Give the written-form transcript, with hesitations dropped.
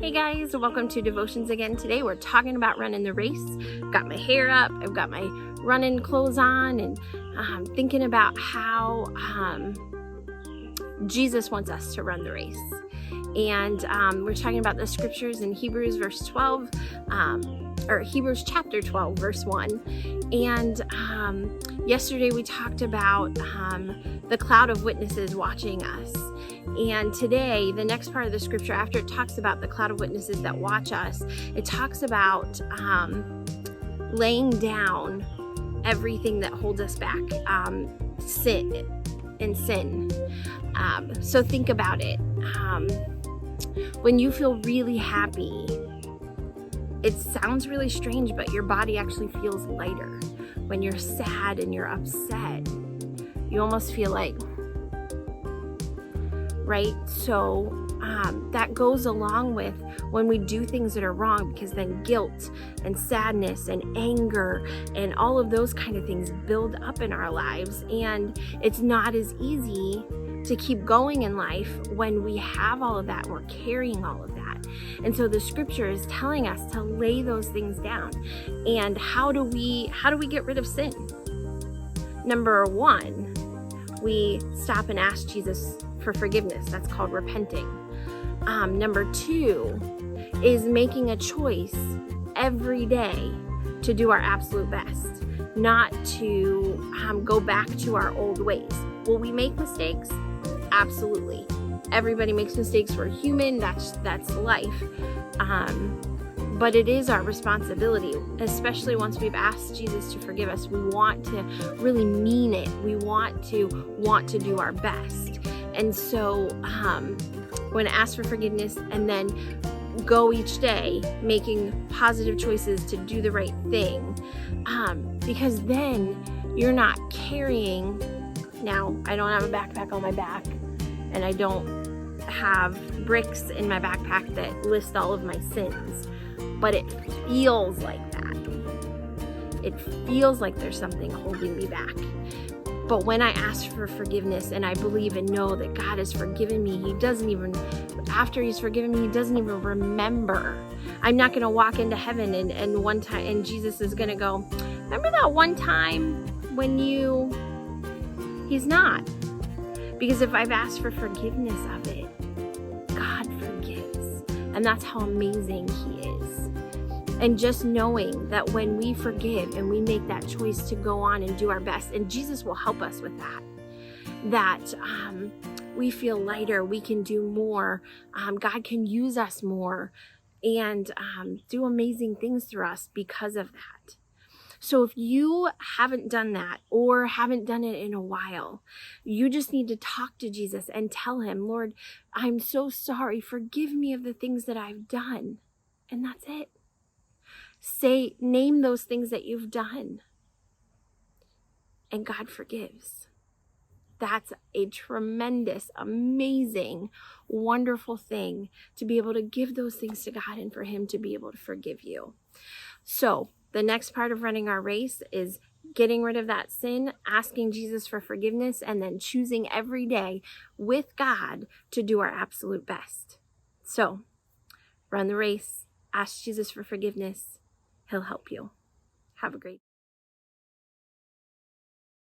Hey guys, welcome to Devotions again. Today we're talking about running the race. Got my hair up, I've got my running clothes on, and thinking about how Jesus wants us to run the race. And we're talking about the scriptures in Hebrews Hebrews chapter 12, verse 1. And yesterday we talked about the cloud of witnesses watching us. And today, the next part of the scripture, after it talks about the cloud of witnesses that watch us, it talks about laying down everything that holds us back, sin. So think about it. When you feel really happy, it sounds really strange, but your body actually feels lighter. When you're sad and you're upset, you almost feel like, right? So that goes along with when we do things that are wrong, because then guilt and sadness and anger and all of those kind of things build up in our lives. And it's not as easy to keep going in life when we have all of that, we're carrying all of that. And so the scripture is telling us to lay those things down. And how do we get rid of sin? Number one, we stop and ask Jesus for forgiveness. That's called repenting. Number two is making a choice every day to do our absolute best, not to go back to our old ways. Will we make mistakes? Absolutely. Everybody makes mistakes. We're human. That's life. But it is our responsibility, especially once we've asked Jesus to forgive us. We want to really mean it. We want to do our best. And so when ask for forgiveness and then go each day making positive choices to do the right thing, because then you're not carrying. Now, I don't have a backpack on my back, and I don't have bricks in my backpack that list all of my sins, but it feels like that. It feels like there's something holding me back. But when I ask for forgiveness and I believe and know that God has forgiven me, after He's forgiven me, He doesn't even remember. I'm not going to walk into heaven and one time, and Jesus is going to go, remember that one time when He's not. Because if I've asked for forgiveness of it, God forgives. And that's how amazing He is. And just knowing that when we forgive and we make that choice to go on and do our best, and Jesus will help us with that we feel lighter, we can do more, God can use us more, and do amazing things through us because of that. So if you haven't done that or haven't done it in a while, you just need to talk to Jesus and tell Him, Lord, I'm so sorry. Forgive me of the things that I've done. And that's it. Name those things that you've done. And God forgives. That's a tremendous, amazing, wonderful thing to be able to give those things to God and for Him to be able to forgive you. So the next part of running our race is getting rid of that sin, asking Jesus for forgiveness, and then choosing every day with God to do our absolute best. So run the race, ask Jesus for forgiveness. He'll help you. Have a great day.